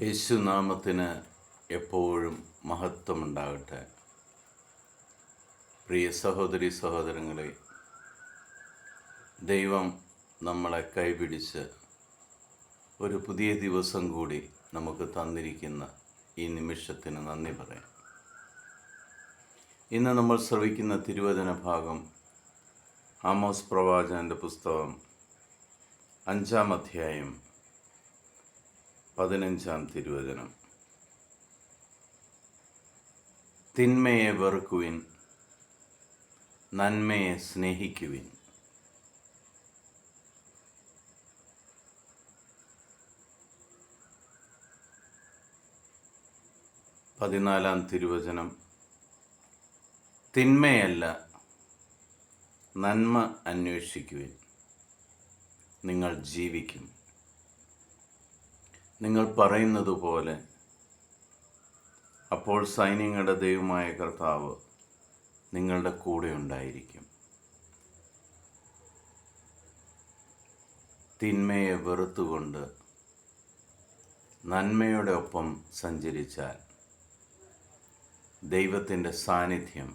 യേശുനാമത്തിന് എപ്പോഴും മഹത്വമുണ്ടാകട്ടെ. പ്രിയ സഹോദരി സഹോദരങ്ങളെ, ദൈവം നമ്മളെ കൈപിടിച്ച് ഒരു പുതിയ ദിവസം കൂടി നമുക്ക് തന്നിരിക്കുന്ന ഈ നിമിഷത്തിന് നന്ദി പറയാം. ഇന്ന് നമ്മൾ ശ്രവിക്കുന്ന തിരുവചന ഭാഗം ആമോസ് പ്രവാചകന്റെ പുസ്തകം 5-ാം അധ്യായം 15-ാം തിരുവചനം. തിന്മയെ വെറുക്കുവിൻ, നന്മയെ സ്നേഹിക്കുവിൻ. പതിനാലാം തിരുവചനം. തിന്മയല്ല, നന്മ അന്വേഷിക്കുവിൻ, നിങ്ങൾ ജീവിക്കും. നിങ്ങൾ പറയുന്നത് പോലെ അപ്പോൾ സൈന്യങ്ങളുടെ ദൈവമായ കർത്താവ് നിങ്ങളുടെ കൂടെ ഉണ്ടായിരിക്കും. തിന്മയെ വെറുത്തുകൊണ്ട് നന്മയുടെ ഒപ്പം സഞ്ചരിച്ചാൽ ദൈവത്തിൻ്റെ സാന്നിധ്യം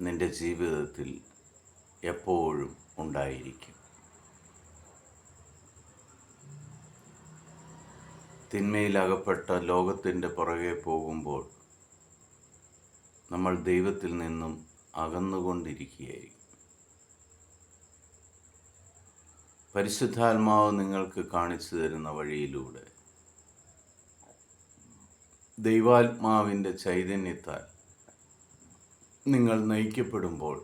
നിൻ്റെ ജീവിതത്തിൽ എപ്പോഴും ഉണ്ടായിരിക്കും. തിന്മയിലകപ്പെട്ട ലോകത്തിൻ്റെ പുറകെ പോകുമ്പോൾ നമ്മൾ ദൈവത്തിൽ നിന്നും അകന്നുകൊണ്ടിരിക്കുകയായിരിക്കും. പരിശുദ്ധാത്മാവ് നിങ്ങൾക്ക് കാണിച്ചു തരുന്ന വഴിയിലൂടെ ദൈവാത്മാവിൻ്റെ ചൈതന്യത്താൽ നിങ്ങൾ നയിക്കപ്പെടുമ്പോൾ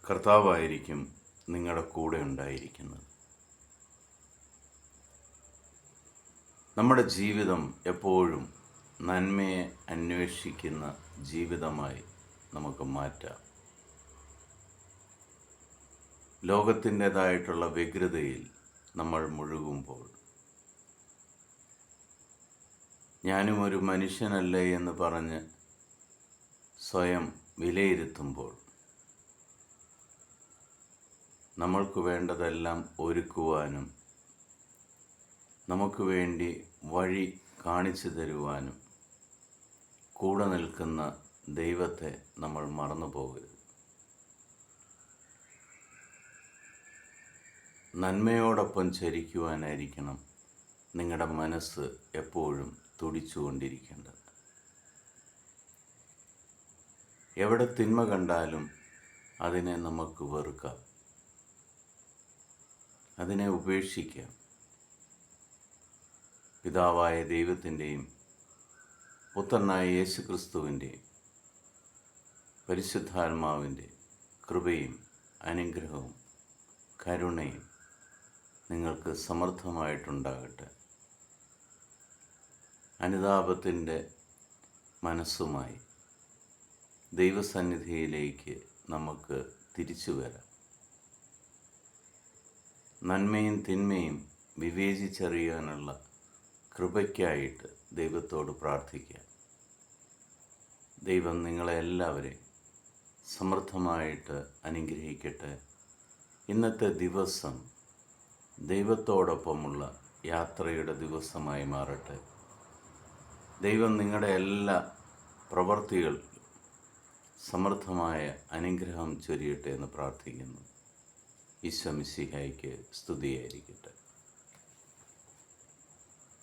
കർത്താവായിരിക്കും നിങ്ങളുടെ കൂടെ ഉണ്ടായിരിക്കുന്നത്. നമ്മുടെ ജീവിതം എപ്പോഴും നന്മയെ അന്വേഷിക്കുന്ന ജീവിതമായി നമുക്ക് മാറ്റാം. ലോകത്തിൻ്റെതായിട്ടുള്ള വ്യഗ്രതയിൽ നമ്മൾ മുഴുകുമ്പോൾ, ഞാനും ഒരു മനുഷ്യനല്ലേ എന്ന് പറഞ്ഞ് സ്വയം വിലയിരുത്തുമ്പോൾ, നമ്മൾക്ക് വേണ്ടതെല്ലാം ഒരുക്കുവാനും നമുക്ക് വേണ്ടി വഴി കാണിച്ചു തരുവാനും കൂടെ നിൽക്കുന്ന ദൈവത്തെ നമ്മൾ മറന്നു പോകരുത്. നന്മയോടൊപ്പം ചരിക്കുവാനായിരിക്കണം നിങ്ങളുടെ മനസ്സ് എപ്പോഴും തുടിച്ചുകൊണ്ടിരിക്കേണ്ടത്. എവിടെ തിന്മ കണ്ടാലും അതിനെ നമുക്ക് വെറുക്കാം, അതിനെ ഉപേക്ഷിക്കാം. പിതാവായ ദൈവത്തിൻ്റെയും പുത്രനായ യേശുക്രിസ്തുവിൻ്റെയും പരിശുദ്ധാത്മാവിൻ്റെ കൃപയും അനുഗ്രഹവും കരുണയും നിങ്ങൾക്ക് സമൃദ്ധമായിട്ടുണ്ടാകട്ടെ. അനുതാപത്തിൻ്റെ മനസ്സുമായി ദൈവസന്നിധിയിലേക്ക് നമുക്ക് തിരിച്ചു വരാം. നന്മയും തിന്മയും വിവേചിച്ചറിയാനുള്ള കൃപയ്ക്കായിട്ട് ദൈവത്തോട് പ്രാർത്ഥിക്കുക. ദൈവം നിങ്ങളെ എല്ലാവരെയും സമൃദ്ധമായിട്ട് അനുഗ്രഹിക്കട്ടെ. ഇന്നത്തെ ദിവസം ദൈവത്തോടൊപ്പമുള്ള യാത്രയുടെ ദിവസമായി മാറട്ടെ. ദൈവം നിങ്ങളുടെ എല്ലാ പ്രവൃത്തികളിലും സമൃദ്ധമായ അനുഗ്രഹം ചൊരിയട്ടെ എന്ന് പ്രാർത്ഥിക്കുന്നു. ഈശോ മിശിഹായ്ക്ക് സ്തുതിയായിരിക്കട്ടെ.